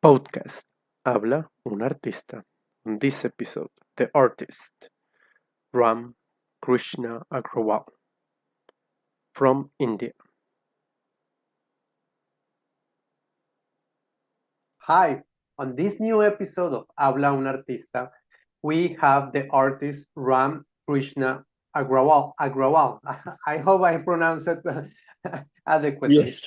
Podcast. Habla un artista. On this episode, the artist, Ram Krishna Agrawal, from India. Hi, on this new episode of Habla un artista, we have the artist Ram Krishna Agrawal. I hope I pronounced it adequately.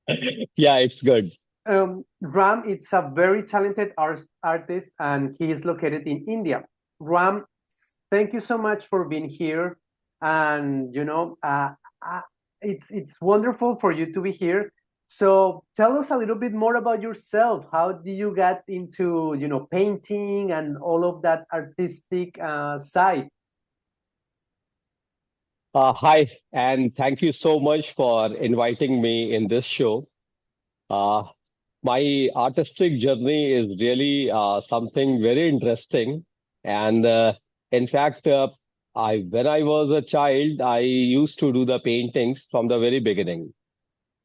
Yes. Yeah, it's good. Ram is a very talented artist and he is located in India. Ram, thank you so much for being here. And it's wonderful for you to be here. So tell us a little bit more about yourself. How did you get into painting and all of that artistic side? Hi, and thank you so much for inviting me in this show. Uh, my artistic journey is really something very interesting. And in fact, when I was a child, I used to do the paintings from the very beginning.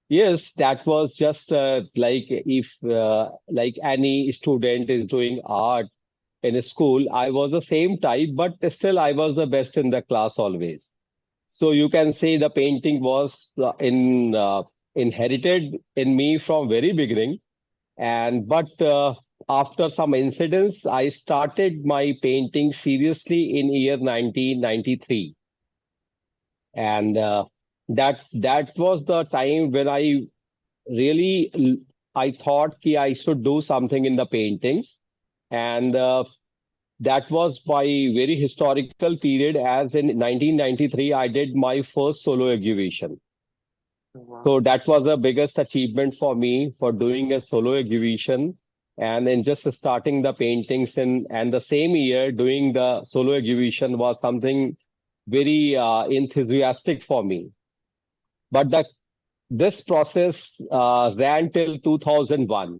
Yes, that was just like if like any student is doing art in a school, I was the same type, but still I was the best in the class always. So you can say the painting was inherited in me from very beginning. And but after some incidents, I started my painting seriously in year 1993, and that was the time when really I thought I should do something in the paintings, and that was my very historical period. As in 1993, I did my first solo exhibition. Wow. So that was the biggest achievement for me for doing a solo exhibition. And then just starting the paintings and the same year doing the solo exhibition was something very enthusiastic for me. But this process ran till 2001.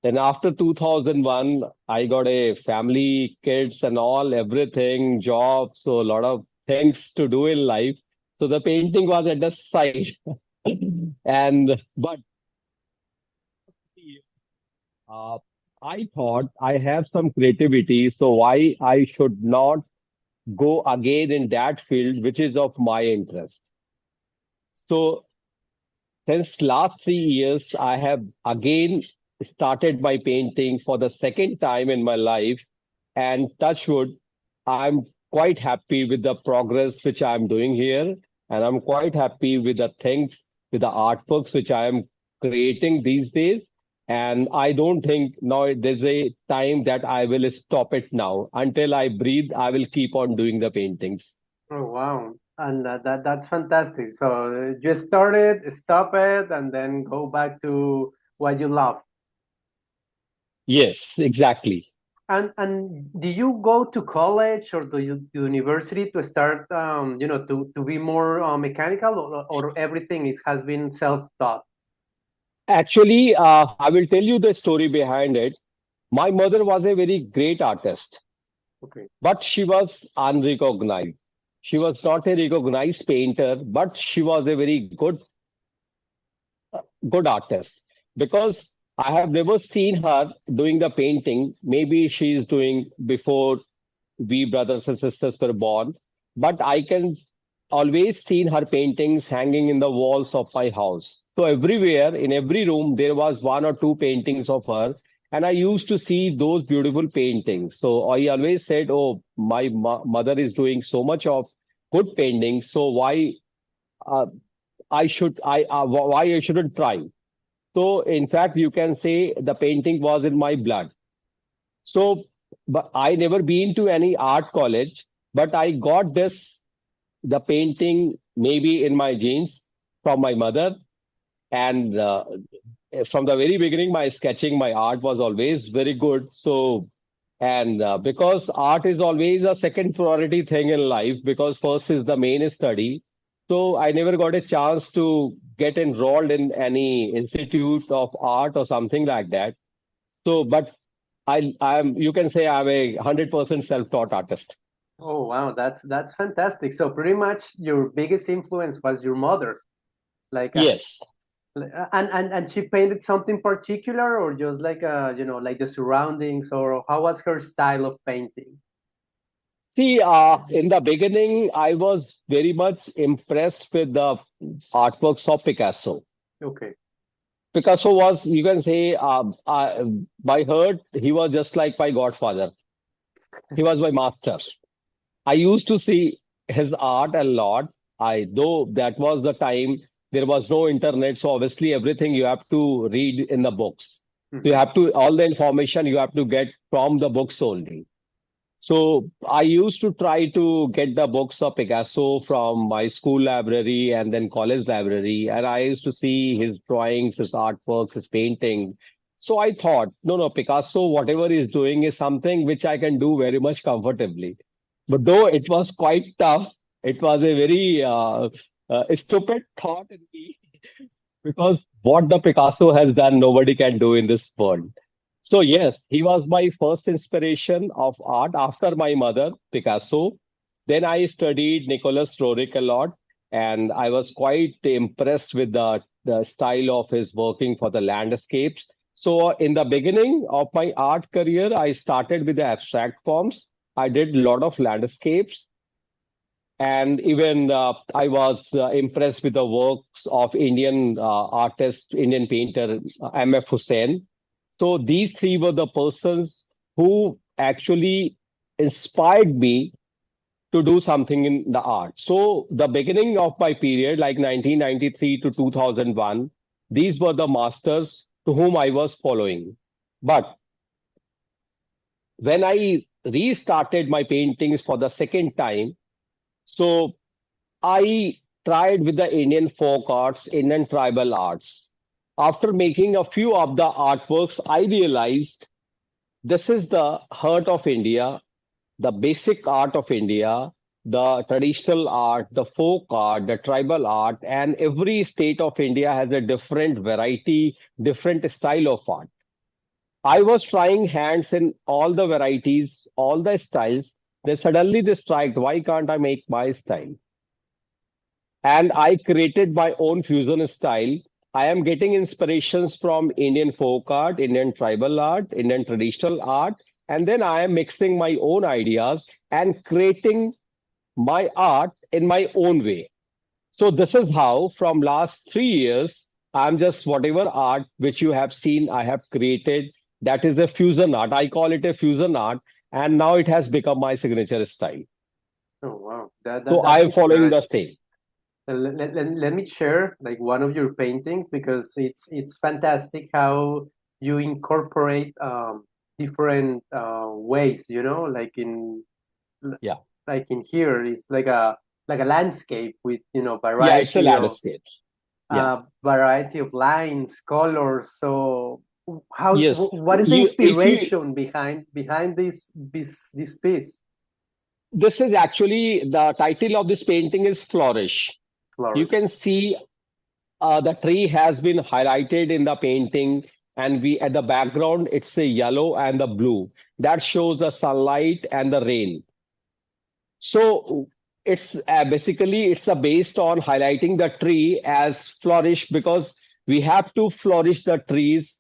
Then after 2001, I got a family, kids and all, everything, job, so a lot of things to do in life. So the painting was at the side. And but uh, I thought I have some creativity, so why I should not go again in that field, which is of my interest. So since last 3 years, I have again started my painting for the second time in my life, and touch wood, I'm quite happy with the progress which I'm doing here, and I'm quite happy with the things, with the artworks which I am creating these days. And I don't think now there's a time that I will stop it now. Until I breathe, I will keep on doing the paintings. Oh wow. And that's fantastic. So you started, stop it, and then go back to what you love. Yes, exactly. And do you go to college or to university to start to be more mechanical, or everything has been self-taught? Actually, I will tell you the story behind it. My mother was a very great artist, Okay. but she was unrecognized. She was not a recognized painter, but she was a very good artist, because I have never seen her doing the painting. Maybe she is doing before we brothers and sisters were born, but I can always seen her paintings hanging in the walls of my house. So everywhere, in every room, there was one or two paintings of her, and I used to see those beautiful paintings. So I always said, "Oh, my mother is doing so much of good painting, so uh, why I shouldn't try?" So in fact, you can say the painting was in my blood. So, but I never been to any art college, but I got the painting maybe in my genes from my mother. And from the very beginning, my sketching, my art was always very good. So, and because art is always a second priority thing in life, because first is the main study. So I never got a chance to get enrolled in any institute of art or something like that. So, but I'm you can say I'm a 100% self-taught artist. Oh wow, that's fantastic. So pretty much your biggest influence was your mother, like Yes. And she painted something particular, or just like like the surroundings, or how was her style of painting? See, in the beginning, I was very much impressed with the artworks of Picasso. Okay. Picasso was, you can say, by heart, he was just like my godfather. He was my master. I used to see his art a lot. Though that was the time there was no internet, so obviously everything you have to read in the books. So you Mhm. have to, all the information you have to get from the books only. So I used to try to get the books of Picasso from my school library and then college library, and I used to see his drawings, his artwork, his painting. So I thought, no, no, Picasso, whatever he's doing is something which I can do very much comfortably. But though it was quite tough, it was a very stupid thought in me because what the Picasso has done, nobody can do in this world. So yes, he was my first inspiration of art after my mother, Picasso. Then I studied Nicholas Roerich a lot, and I was quite impressed with the style of his working for the landscapes. So in the beginning of my art career, I started with the abstract forms. I did a lot of landscapes, and even I was impressed with the works of Indian artist, Indian painter M.F. Hussain. So these three were the persons who actually inspired me to do something in the art. So the beginning of my period, like 1993 to 2001, these were the masters to whom I was following. But when I restarted my paintings for the second time, so I tried with the Indian folk arts, Indian tribal arts. After making a few of the artworks, I realized this is the heart of India, the basic art of India, the traditional art, the folk art, the tribal art, and every state of India has a different variety, different style of art. I was trying hands in all the varieties, all the styles. Then suddenly they striked, why can't I make my style? And I created my own fusion style. I am getting inspirations from Indian folk art, Indian tribal art, Indian traditional art, and then I am mixing my own ideas and creating my art in my own way. So this is how from last 3 years, I'm just whatever art which you have seen, I have created. That is a fusion art. I call it a fusion art, and now it has become my signature style. Oh wow, So I that's am following the interesting. same. Let me share like one of your paintings, because it's fantastic how you incorporate different ways, like Yeah. in here it's like a landscape with Yeah, it's a landscape. Yeah. variety of lines, colors. So Yes. what is the You if you inspiration behind this piece? This is actually the title of this painting is Flourish. You Flourish. can see the tree has been highlighted in the painting, and we at the background it's a yellow and the blue that shows the sunlight and the rain. So it's basically it's based on highlighting the tree as flourish because we have to flourish the trees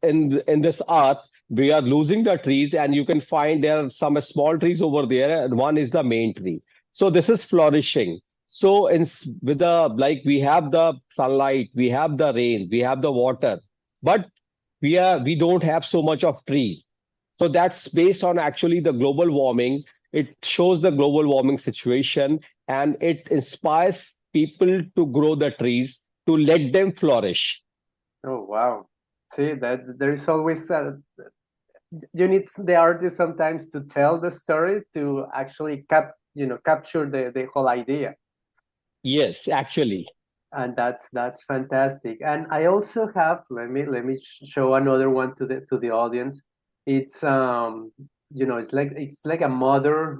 in this earth. We are losing the trees, and you can find there are some small trees over there, and one is the main tree. So this is flourishing. So with the like we have the sunlight, we have the rain, we have the water, but we don't have so much of trees. So that's based on actually the global warming. It shows the global warming situation, and it inspires people to grow the trees to let them flourish. Oh wow. See that there is always you need the artist sometimes to tell the story to actually capture the whole idea. Yes, actually. And that's fantastic. And I also have, let me show another one to the audience. It's it's like a mother,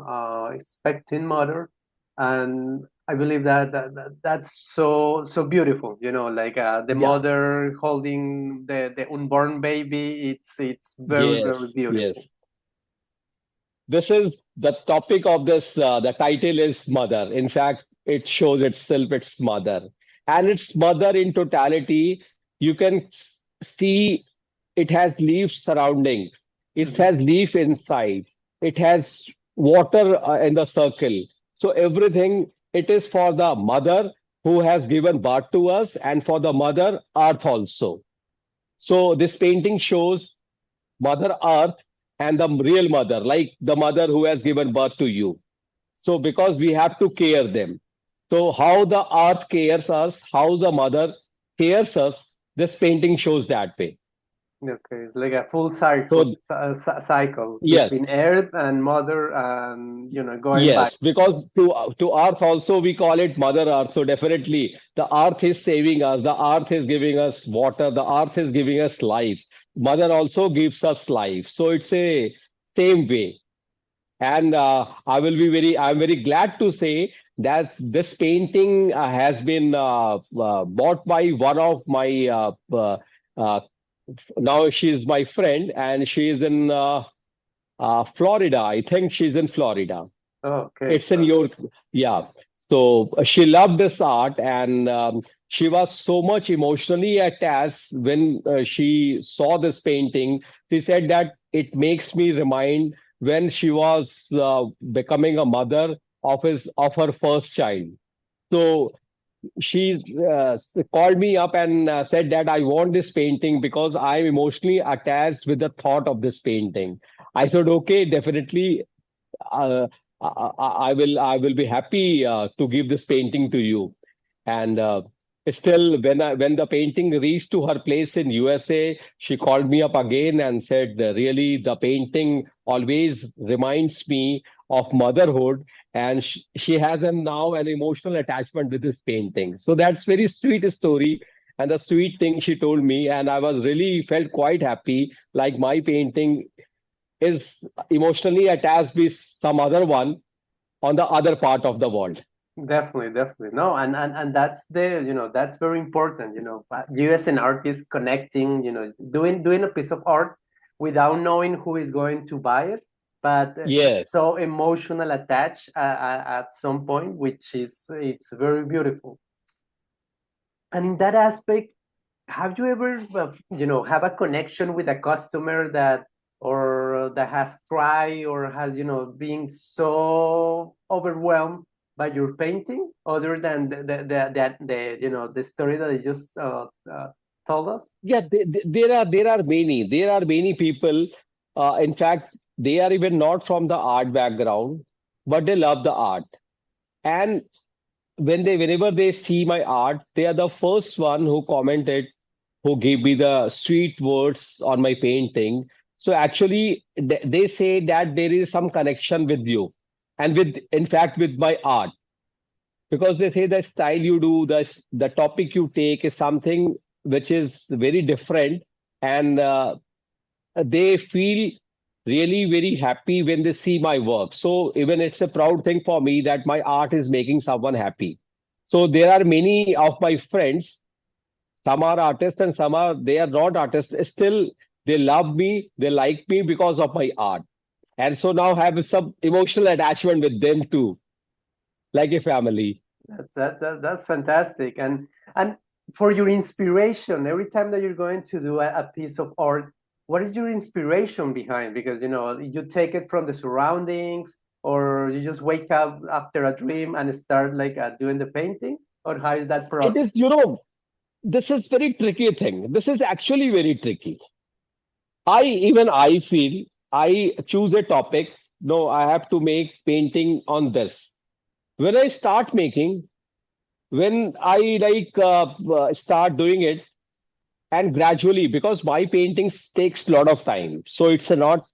expecting mother, and I believe that's so beautiful, like the Yeah. mother holding the unborn baby. It's very, very Yes, beautiful. yes. This is the topic of this. The title is Mother. In fact, it shows itself its mother. and its mother in totality, you can see it has leaf surroundings, it Mhm. has leaf inside, it has water in the circle. So everything, it is for the mother who has given birth to us, and for the mother earth also. So this painting shows Mother Earth and the real mother, like the mother who has given birth to you. So because we have to care them. So how the earth cares us, how the mother cares us, this painting shows that way. Okay, it's like a full cycle, So cycle between yes, Earth and Mother, and going back. yes, because to earth also we call it Mother Earth. So definitely the earth is saving us, the earth is giving us water, the earth is giving us life. Mother also gives us life. So it's a same way. And I'm very glad to say that this painting has been bought by one of my, uh, now she's my friend, and she is in Florida. I think she's in Florida. Oh, okay, It's in your, yeah. So she loved this art, and she was so much emotionally attached when she saw this painting. She said that it makes me remind when she was becoming a mother of her first child. So she called me up and said that I want this painting because I'm emotionally attached with the thought of this painting. I said, okay, definitely uh, I will be happy to give this painting to you. And still, when the painting reached to her place in USA, she called me up again and said, really, the painting always reminds me of motherhood, and she has now an emotional attachment with this painting. So that's very sweet story. And the sweet thing she told me, and I was really felt quite happy, like my painting is emotionally attached with some other one on the other part of the world. definitely, definitely. No, and that's that's very important. You as an artist connecting, doing a piece of art without knowing who is going to buy it, but it's Yes. so emotional attached at some point, which is it's very beautiful. And in that aspect, have you ever have a connection with a customer that or that has cried or has being so overwhelmed by your painting, other than the story that you just told us? Yeah, there are many people. In fact, they are even not from the art background, but they love the art. And whenever they see my art, they are the first one who commented, who gave me the sweet words on my painting. So actually, they say that there is some connection with you, and in fact, with my art, because they say the style you do, the topic you take is something which is very different, and they feel really very happy when they see my work. So even it's a proud thing for me that my art is making someone happy. So there are many of my friends, some are artists and some are they are not artists, still they love me, they like me because of my art, and so now have some emotional attachment with them too, like a family. That's fantastic. And for your inspiration, every time that you're going to do a piece of art, what is your inspiration behind? Because you take it from the surroundings, or you just wake up after a dream and start like doing the painting, or how is that It process? is, this is very tricky thing. This is actually very tricky. I feel I choose a topic. No, I have to make painting on this. When I start making, when I start doing it, and gradually, because my paintings takes a lot of time, so it's a not.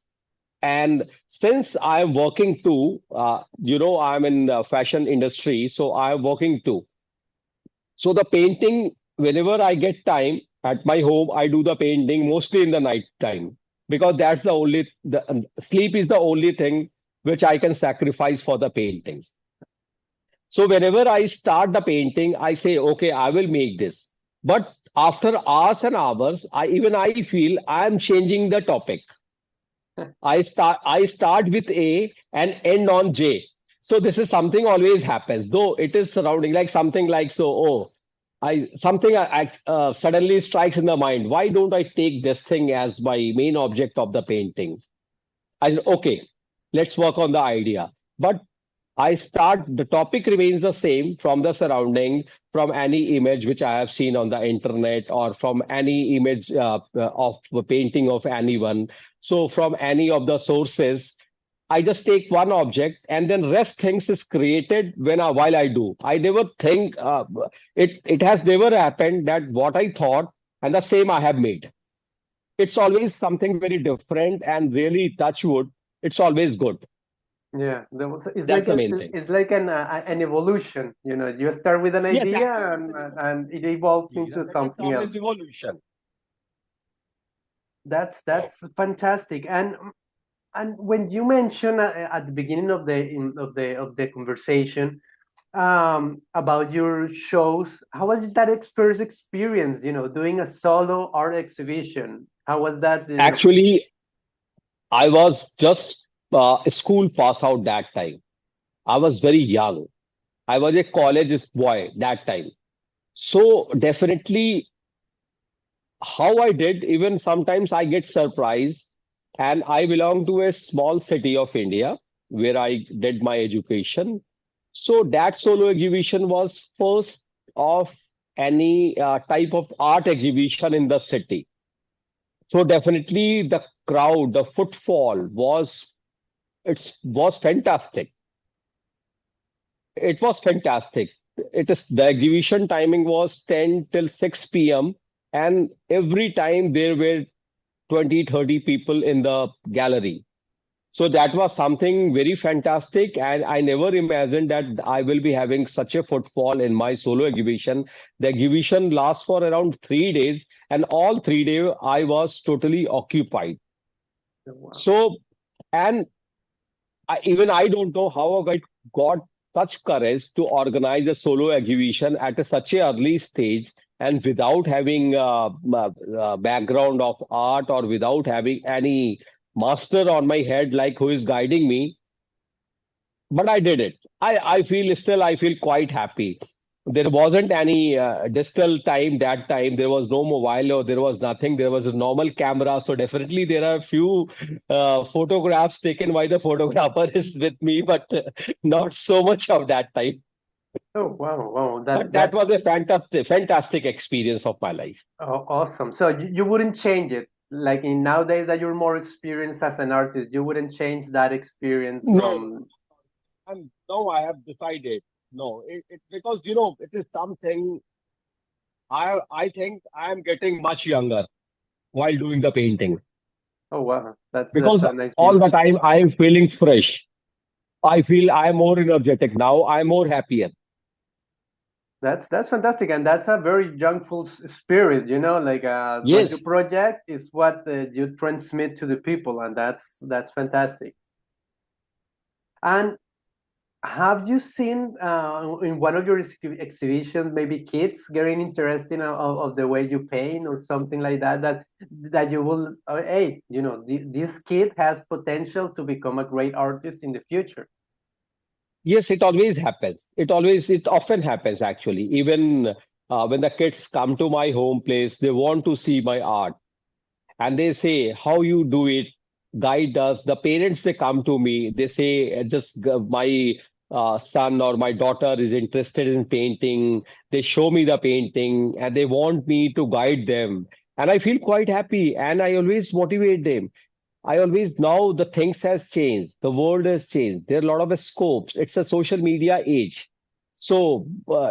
And since I'm working too, I'm in fashion industry, so I'm working too. So the painting, whenever I get time at my home, I do the painting mostly in the night time, because that's the sleep is the only thing which I can sacrifice for the paintings. So whenever I start the painting, I say, okay, I will make this. But after hours and hours, I feel I am changing the topic. I start with A and end on J. So this is something always happens, though it is surrounding like something like so. Oh, something suddenly strikes in the mind. Why don't I take this thing as my main object of the painting? I said, okay, let's work on the idea. But the topic remains the same from the surrounding, from any image which I have seen on the internet, or from any image of a painting of anyone. So from any of the sources, I just take one object, and then rest things is created while I do. I never think it has never happened that what I thought and the same I have made. It's always something very different, and really touch wood. It's always good. Yeah, it's That's like the main thing. an evolution. You know, you start with an Yes, idea absolutely. and it evolves It's into something else. always evolution. That's fantastic. And when you mentioned at the beginning of the conversation about your shows, how was that first experience? You know, doing a solo art exhibition. How was that? Actually, I was just a school pass out that time. I was very young. I was a college boy that time. So definitely how I did, even sometimes I get surprised. And I belong to a small city of India where I did my education. So that solo exhibition was first of any type of art exhibition in the city. So definitely the crowd, the footfall was fantastic. It was fantastic. The exhibition timing was 10 till 6 p.m. and every time there were 20, 30 people in the gallery. So that was something very fantastic, and I never imagined that I will be having such a footfall in my solo exhibition. The exhibition lasts for around 3 days, and all 3 days I was totally occupied. Wow. So, and even I don't know how I got such courage to organize a solo exhibition at such a early stage, and without having background of art, or without having any master on my head like who is guiding me. But I did it. I feel quite happy. There wasn't any digital time that time. There was no mobile, or there was nothing. There was a normal camera. So definitely there are few photographs taken by the photographer is with me, but not so much of that time. Oh wow, wow, But that was a fantastic experience of my life. awesome. So you wouldn't change it, like in nowadays that you're more experienced as an artist, you wouldn't change that experience No, from. and now I have decided. No, because you know it is something. I think I am getting much younger while doing the painting, Oh wow, that's because a nice all view. the time I am feeling fresh. I feel I am more energetic now. I'm more happier. That's fantastic, and that's a very youngful spirit. You know, like what you Yes, project is what you transmit to the people, and that's fantastic. And have you seen in one of your exhibitions maybe kids getting interested of the way you paint or something like that? That you will, hey, you know, this kid has potential to become a great artist in the future. yes, it often happens actually. Even when the kids come to my home place, they want to see my art, and they say, how you do it, guide us. The parents, they come to me, they say, my son or my daughter is interested in painting. They show me the painting and they want me to guide them, and I feel quite happy, and I always motivate them. I always know the things has changed, the world has changed, there are a lot of scopes. It's a social media age. So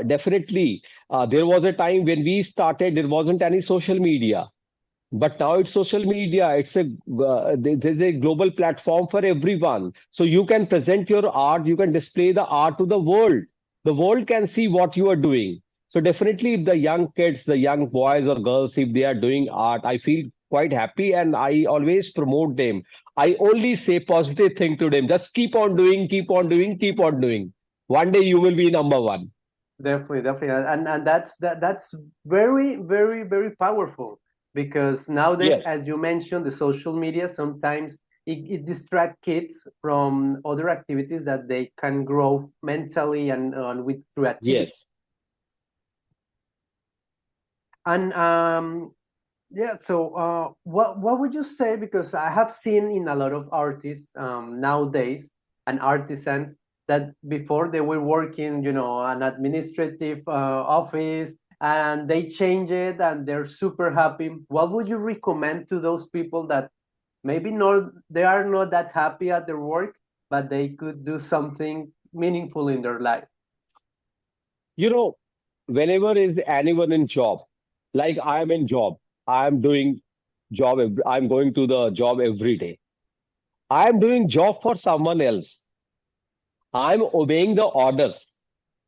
definitely there was a time when we started, there wasn't any social media, but now it's social media. There's a global platform for everyone, so you can present your art, you can display the art to the world. The world can see what you are doing. So definitely if the young kids, the young boys or girls, if they are doing art, I feel quite happy, and I always promote them. I only say positive thing to them: just keep on doing, keep on doing, keep on doing. One day you will be number one. Definitely, definitely, and that's very powerful, because nowadays, Yes, as you mentioned, the social media sometimes it distract kids from other activities that they can grow mentally and with creativity. yes. And yeah, so what would you say? Because I have seen in a lot of artists nowadays and artisans that before they were working, an administrative office, and they change it and they're super happy. What would you recommend to those people that maybe not they are not that happy at their work, but they could do something meaningful in their life? You know, whenever is anyone in job, like I am in job, I am doing I'm going to the job every day. I am doing job for someone else. I'm obeying the orders.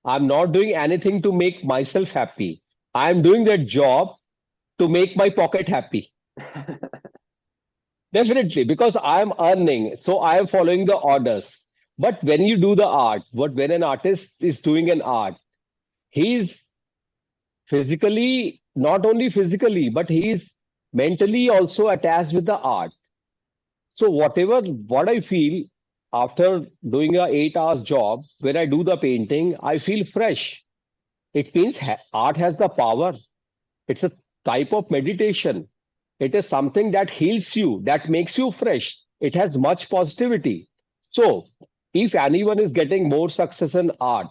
I'm not doing anything to make myself happy. I'm doing that job to make my pocket happy. Definitely, because I am earning, so I am following the orders. But when you do the art, when an artist is doing an art, he's physically, not only physically, but he's mentally also attached with the art. So what I feel after doing a 8 hours job, when I do the painting, I feel fresh. It means art has the power. It's a type of meditation. It is something that heals you, that makes you fresh. It has much positivity. So, if anyone is getting more success in art,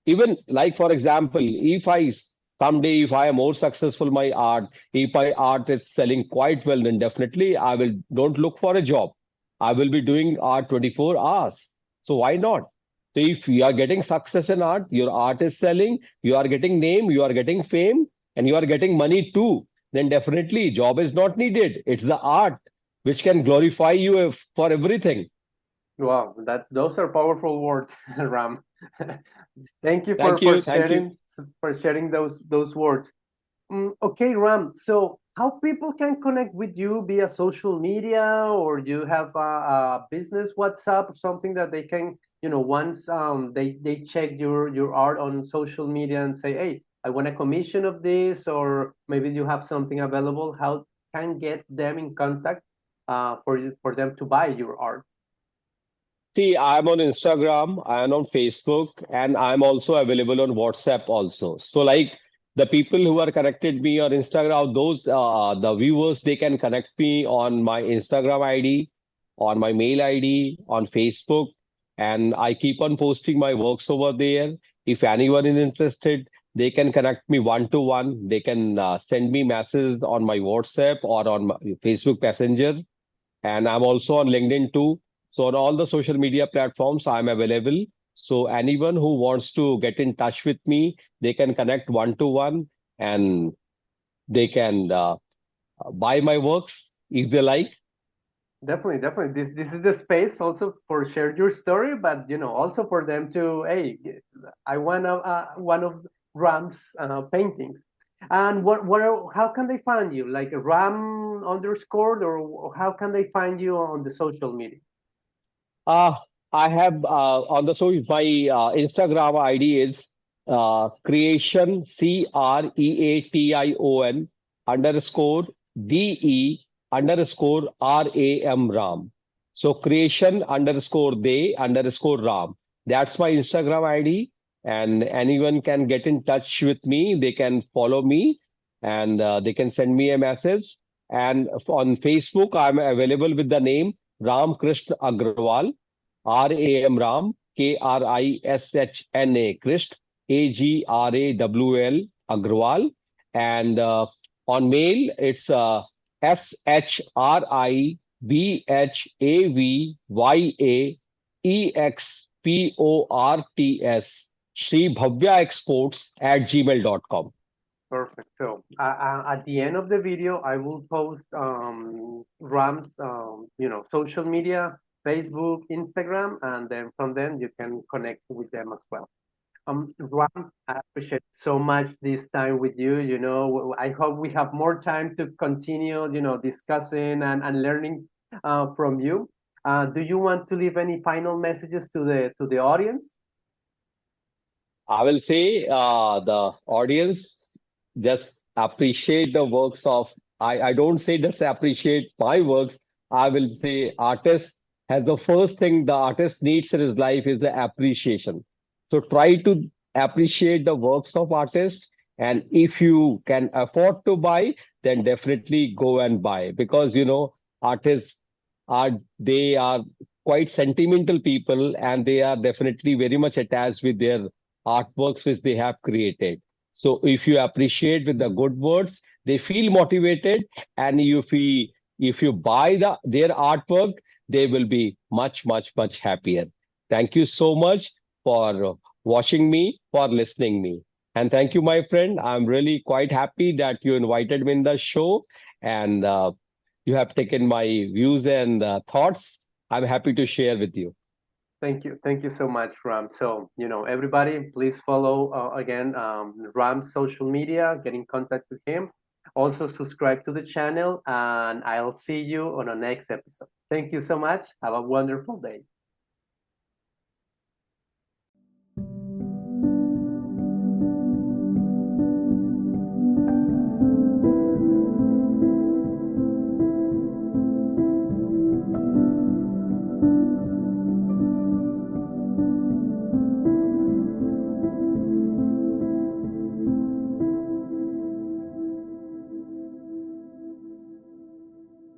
even like for example, if I someday if I am more successful in my art, if my art is selling quite well, then definitely I will don't look for a job. I will be doing art 24 hours. So why not? So if you are getting success in art, your art is selling, you are getting name, you are getting fame, and you are getting money too, then definitely job is not needed. It's the art which can glorify you for everything. Wow, those are powerful words, Ram. Thank you Thank for you. Thank you. sharing those words. Okay, Ram. So how people can connect with you via social media, or you have a business WhatsApp or something that they can, once they check your art on social media and say, hey, I want a commission of this, or maybe you have something available. How can get them in contact for them to buy your art? See, I'm on Instagram, I'm on Facebook, and I'm also available on WhatsApp also. So, like the people who are connected me on Instagram, those the viewers, they can connect me on my Instagram ID, on my mail ID, on Facebook, and I keep on posting my works over there. If anyone is interested, they can connect me one to one. They can send me messages on my WhatsApp or on my Facebook Messenger, and I'm also on LinkedIn too. So on all the social media platforms, I'm available. So anyone who wants to get in touch with me, they can connect one to one, and they can buy my works if they like. Definitely, definitely. This is the space also for share your story, but also for them to, hey, I want one of Ram's paintings. And how can they find you? Like Ram underscore, or how can they find you on the social media? Uh, I have on the so my Instagram ID is creation creation underscore de underscore ram. So creation underscore de underscore ram. That's my Instagram ID, and anyone can get in touch with me. They can follow me, and they can send me a message. And on Facebook, I'm available with the name Ram Krishna Agrawal. RAM Ram, Krishna, Krist, Agrawal, Agrawal. And on mail, it's SHRIBHAVYAEXPORTS, Sri Bhavya Exports at gmail.com. Perfect. So at the end of the video, I will post Ram's, social media, Facebook, Instagram, and then from then you can connect with them as well. Ram, I appreciate so much this time with you. I hope we have more time to continue, discussing and learning from you. Do you want to leave any final messages to the audience? I will say the audience just appreciate the works of I don't say just appreciate my works. I will say artist has the first thing the artist needs in his life is the appreciation. So try to appreciate the works of artists And if you can afford to buy, then definitely go and buy, because artists are they are quite sentimental people, and they are definitely very much attached with their artworks which they have created. So if you appreciate with the good words, they feel motivated, and if you buy their artwork, they will be much, much, much happier. Thank you so much for watching me, for listening me. And thank you, my friend. I'm really quite happy that you invited me in the show, and you have taken my views and thoughts. I'm happy to share with you. Thank you so much, Ram. So, everybody, please follow again Ram's social media, get in contact with him. Also, subscribe to the channel, and I'll see you on the next episode. Thank you so much. Have a wonderful day.